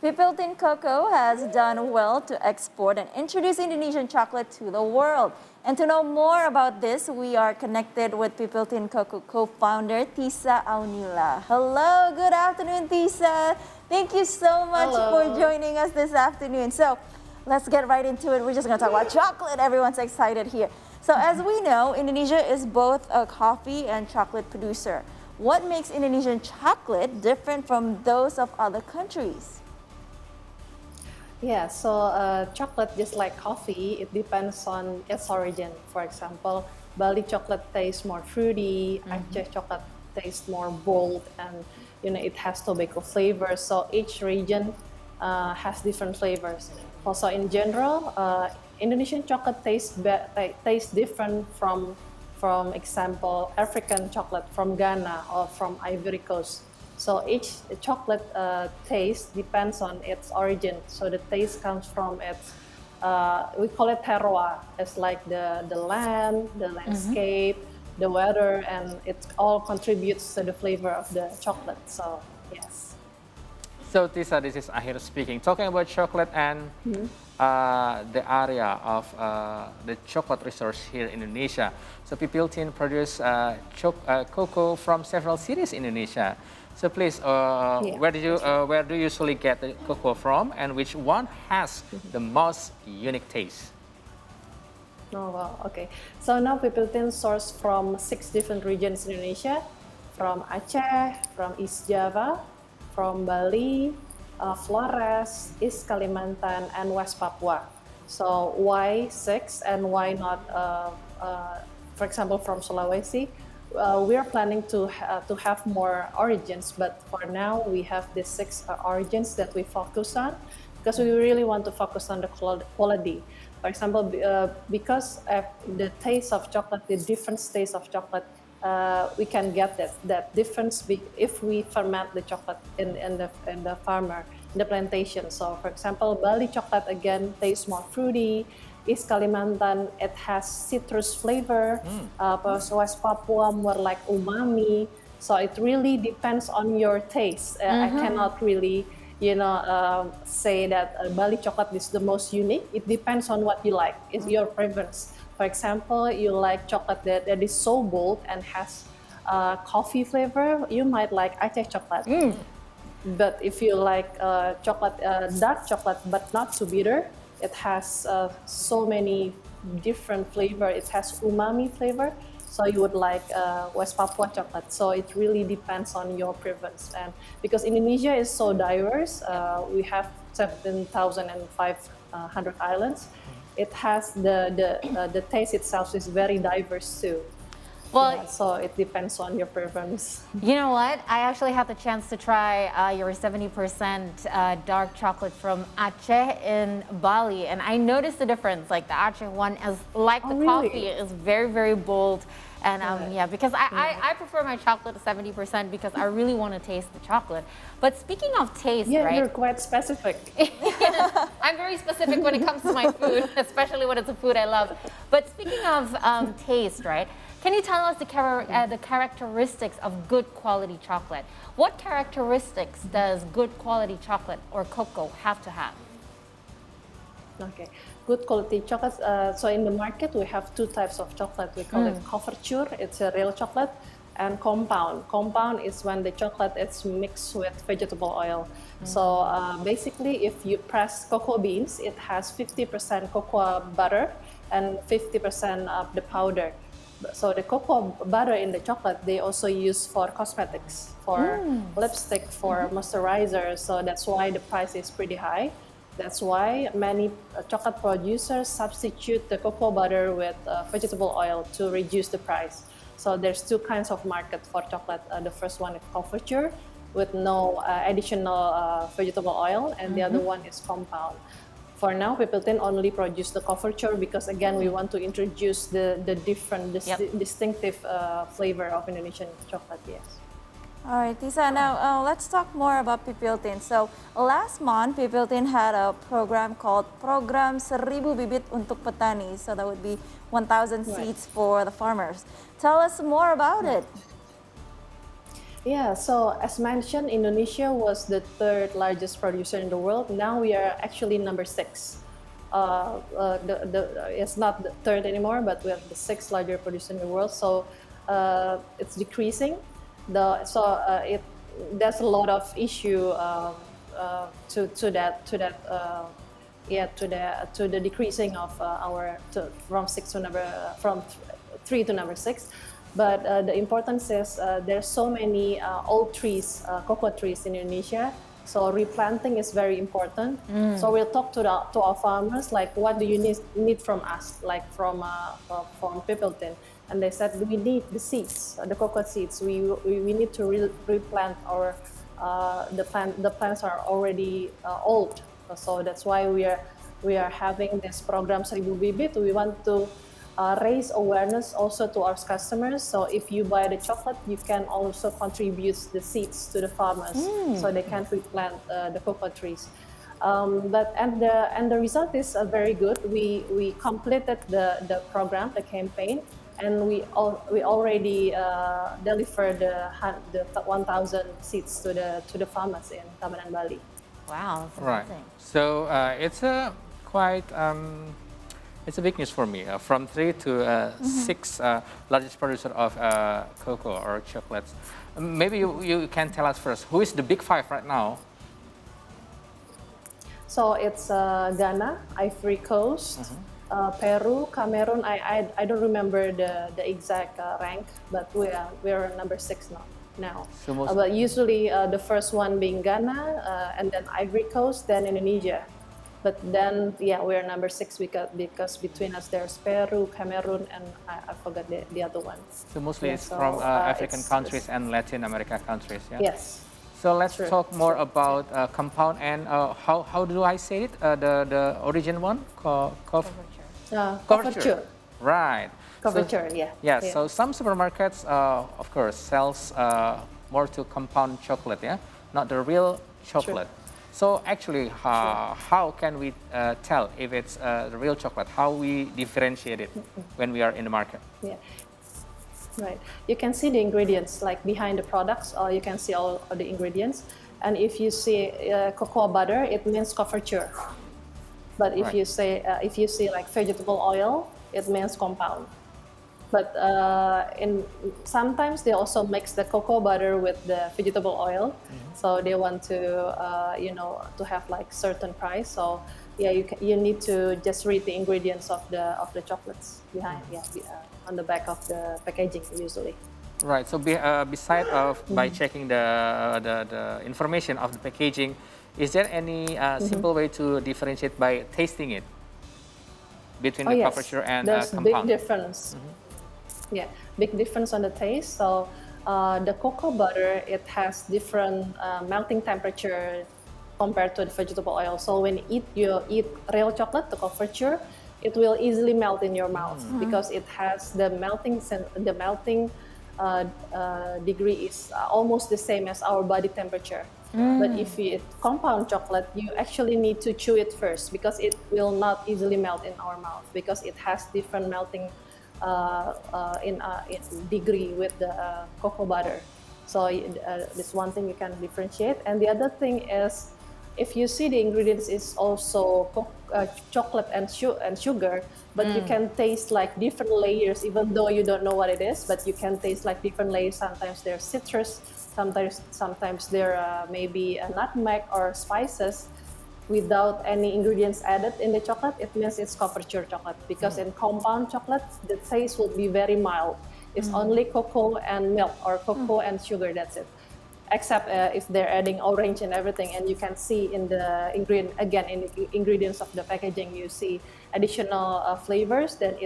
Pipiltin Cocoa has done well to export and introduce Indonesian chocolate to the world. And to know more about this, we are connected with Pipiltin Cocoa co-founder Tissa Aunilla. Hello, good afternoon, Tissa. Thank you so much for joining us this afternoon. So let's get right into it. We're just going to talk about chocolate. Everyone's excited here. So as we know, Indonesia is both a coffee and chocolate producer. What makes Indonesian chocolate different from those of other countries? Yeah, so chocolate, just like coffee, it depends on its origin. For example, Bali chocolate tastes more fruity, Aceh chocolate tastes more bold, and it has tobacco flavors. So each region has different flavors. Also, in general, Indonesian chocolate tastes different from example, African chocolate from Ghana or from Ivory Coast. So each chocolate taste depends on its origin. So the taste comes from its, we call it terroir. It's like the land, the landscape, the weather, and it all contributes to the flavor of the chocolate. So yes. So Tissa, this is Ahir speaking. Talking about chocolate and the area of the chocolate resource here in Indonesia. So Pipiltin produce cocoa from several cities in Indonesia. So please, where do you usually get the cocoa from, and which one has the most unique taste? Oh wow, okay. So now Pipiltin source from 6 different regions in Indonesia, from Aceh, from East Java, from Bali, Flores, East Kalimantan, and West Papua. So why 6 and why not, for example, from Sulawesi? We are planning to have more origins, but for now we have these 6 origins that we focus on because we really want to focus on the quality. For example, because the taste of chocolate, the different taste of chocolate, we can get that difference if we ferment the chocolate in the farmer, in the plantation. So for example, Bali chocolate again tastes more fruity. East Kalimantan, it has citrus flavor. West Papua, more like umami. So it really depends on your taste. I cannot really, say that Bali chocolate is the most unique. It depends on what you like. It's your preference. For example, you like chocolate that is so bold and has coffee flavor, you might like Aceh chocolate. But if you like dark chocolate but not too bitter, it has so many different flavor. It has umami flavor, so you would like West Papua chocolate. So it really depends on your preference. And because Indonesia is so diverse, we have 7,500 islands. It has the taste itself is very diverse too. Well, so it depends on your preference. you know what? I actually had the chance to try your 70% dark chocolate from Aceh in Bali, and I noticed the difference. Like the Aceh one is like the coffee is very, very bold. And because I prefer my chocolate to 70% because I really want to taste the chocolate. But speaking of taste, right? You're quite specific. I'm very specific when it comes to my food, especially when it's a food I love. But speaking of taste, right? Can you tell us the characteristics of good quality chocolate? What characteristics does good quality chocolate or cocoa have to have? Okay, good quality chocolate. So in the market, we have 2 types of chocolate. We call it couverture, it's a real chocolate, and compound. Compound is when the chocolate is mixed with vegetable oil. So basically, if you press cocoa beans, it has 50% cocoa butter and 50% of the powder. So the cocoa butter in the chocolate, they also use for cosmetics, for lipstick, for moisturizer. So that's why the price is pretty high. That's why many chocolate producers substitute the cocoa butter with vegetable oil to reduce the price. So there's 2 kinds of market for chocolate. The first one is couverture with no additional vegetable oil, and the other one is compound. For now, Pipiltin only produce the couverture because again we want to introduce the different, distinctive flavor of Indonesian chocolate. Yes. All right, Tissa, now let's talk more about Pipiltin. So last month, Pipiltin had a program called Program 1000 Bibit untuk Petani. So that would be 1,000 seeds for the farmers. Tell us more about it. Yeah, so as mentioned, Indonesia was the third largest producer in the world. Now we are actually number six. It's not the third anymore, but we are the sixth largest producer in the world. So it's decreasing. There's a lot of issue to the decreasing of from 3 to number 6. But the importance is there's so many old trees, cocoa trees in Indonesia. So replanting is very important. So we'll talk to our farmers, like, what do you need from us, like from Pipiltin? And they said, we need the seeds, the cocoa seeds. We need to replant our the plants are already old. So that's why we are having this program 1000 Bibit. We want to raise awareness also to our customers. So if you buy the chocolate, you can also contribute the seeds to the farmers, so they can replant the cocoa trees. The result is very good. We completed the program, the campaign, and we already delivered the 1,000 seeds to the farmers in Tabanan, Bali. Wow, that's Right. amazing. So it's a quite it's a big news for me. From 3 to 6 largest producer of cocoa or chocolates. Maybe you can tell us first, who is the big 5 right now? So it's Ghana, Ivory Coast, Peru, Cameroon. I don't remember the exact rank, but we are number 6 now. So But usually the first one being Ghana, and then Ivory Coast, then Indonesia. But then, yeah, we are number 6 because between us there's Peru, Cameroon, and I forgot the other one. So mostly Yeah, it's so, from African it's- countries and Latin America countries, yeah? Yes. So let's Sure, talk more about compound and how do I say it? The origin one? Couverture. Right. Couverture, yeah. Yeah, so some supermarkets, of course, sells more to compound chocolate, yeah? Not the real chocolate. So actually, how can we tell if it's the real chocolate? How we differentiate it when we are in the market? Yeah. Right. You can see the ingredients like behind the products, or you can see all of the ingredients. And if you see cocoa butter, it means couverture. But if Right. you see like vegetable oil, it means compound. But sometimes they also mix the cocoa butter with the vegetable oil, so they want to to have like certain price. So yeah, you need to just read the ingredients of the chocolates behind, on the back of the packaging usually. Right. So beside of by checking the information of the packaging, is there any simple way to differentiate by tasting it between the couverture and there's compound? big difference. Yeah, big difference on the taste. So the cocoa butter, it has different melting temperature compared to the vegetable oil. So when you eat real chocolate, the couverture, it will easily melt in your mouth because it has the melting degree is almost the same as our body temperature. But if you eat compound chocolate, you actually need to chew it first because it will not easily melt in our mouth because it has different melting in degree with the cocoa butter. So this one thing you can differentiate. And the other thing is, if you see the ingredients is also chocolate and sugar, but you can taste like different layers, even though you don't know what it is, but you can taste like different layers. Sometimes there's citrus, sometimes there maybe a nutmeg or spices without any ingredients added in the chocolate. It means it's couverture chocolate, because in compound chocolate, the taste will be very mild. It's only cocoa and milk or cocoa and sugar, that's it. Except if they're adding orange and everything, and you can see in the ingredients of the packaging, you see additional flavors. Then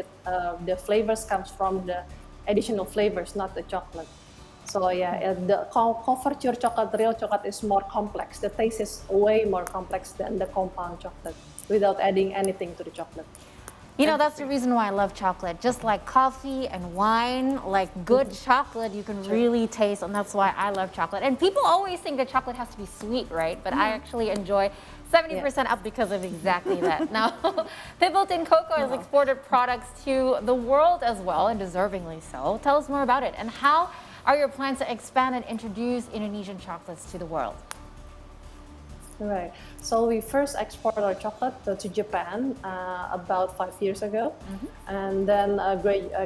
the flavors comes from the additional flavors, not the chocolate. So yeah, the couverture chocolate, real chocolate, is more complex. The taste is way more complex than the compound chocolate, without adding anything to the chocolate. You know, that's the reason why I love chocolate. Just like coffee and wine, like good chocolate, you can really taste, and that's why I love chocolate. And people always think that chocolate has to be sweet, right? But I actually enjoy 70% up because of exactly that. Now, Pipiltin Cocoa has exported products to the world as well, and deservingly so. Tell us more about it and how are your plans to expand and introduce Indonesian chocolates to the world? Right. So we first exported our chocolate to Japan about 5 years ago, and then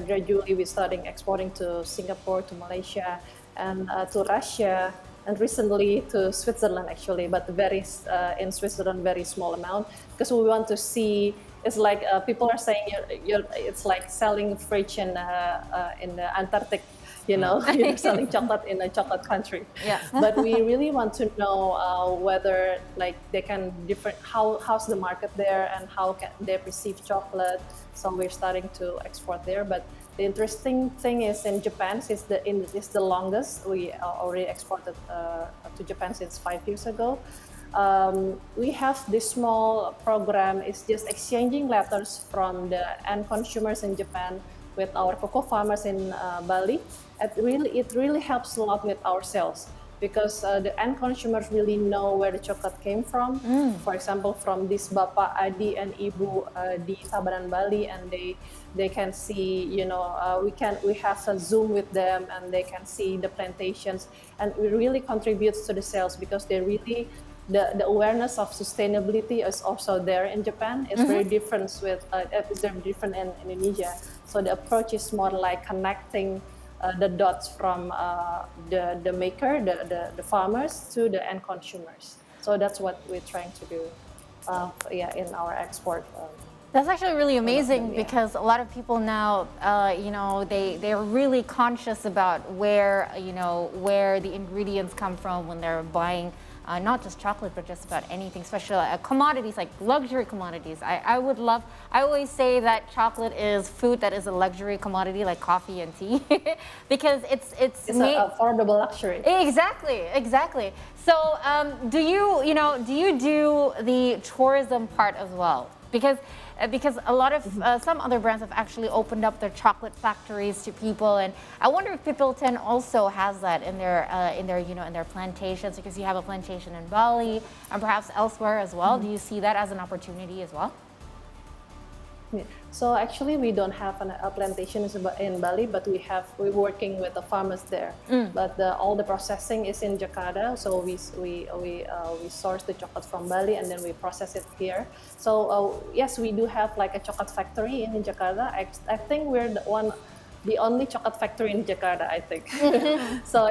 gradually we started exporting to Singapore, to Malaysia, and to Russia, and recently to Switzerland actually, but in Switzerland very small amount, because we want to see. It's like people are saying it's like selling fridge in the Antarctic. You're selling chocolate in a chocolate country. Yeah. But we really want to know whether like they can how's the market there and how can they perceive chocolate. So we're starting to export there. But the interesting thing is in Japan, since it's the longest, we already exported to Japan since 5 years ago. We have this small program. It's just exchanging letters from the end consumers in Japan with our cocoa farmers in Bali. It really helps a lot with our sales, because the end consumers really know where the chocolate came from. For example, from this Bapak Adi and Ibu di Tabanan Bali, and they can see, we have a Zoom with them, and they can see the plantations, and it really contributes to the sales, because they really the awareness of sustainability is also there in Japan. It's very different it's very different in Indonesia. So the approach is more like connecting the dots from the maker, the farmers, to the end consumers. So that's what we're trying to do, in our export. That's actually really amazing, yeah. because a lot of people now, they're really conscious about where the ingredients come from when they're buying. Not just chocolate, but just about anything, especially commodities like luxury commodities. I always say that chocolate is food that is a luxury commodity, like coffee and tea, because it's an affordable luxury. Exactly. So do you do the tourism part as well? Because a lot of some other brands have actually opened up their chocolate factories to people, and I wonder if Pipiltin also has that in their plantations, because you have a plantation in Bali and perhaps elsewhere as well. Do you see that as an opportunity as well? Yeah. So actually, we don't have a plantation in Bali, but we're working with the farmers there. But all the processing is in Jakarta. So we source the chocolate from Bali, and then we process it here. So yes, we do have like a chocolate factory in Jakarta. I think we're the only chocolate factory in Jakarta, I think. So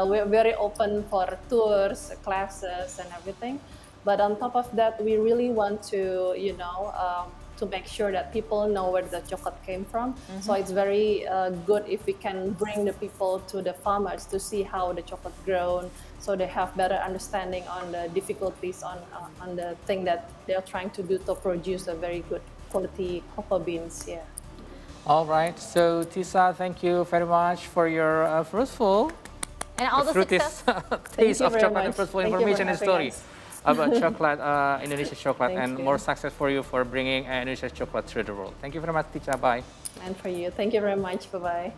we're very open for tours, classes, and everything. But on top of that, we really want to to make sure that people know where the chocolate came from. So it's very good if we can bring the people to the farmers to see how the chocolate grown, so they have better understanding on the difficulties on the thing that they're trying to do to produce a very good quality cocoa beans. Yeah. All right. So Tissa, thank you very much for your fruitful And all the success. taste of very chocolate and much. fruitful Thank you for information and having story us. about chocolate, Indonesian chocolate, Thank and you. more success for you for bringing Indonesian chocolate to the world. Thank you very much, Tissa. Bye. And for you, thank you very much. Bye-bye.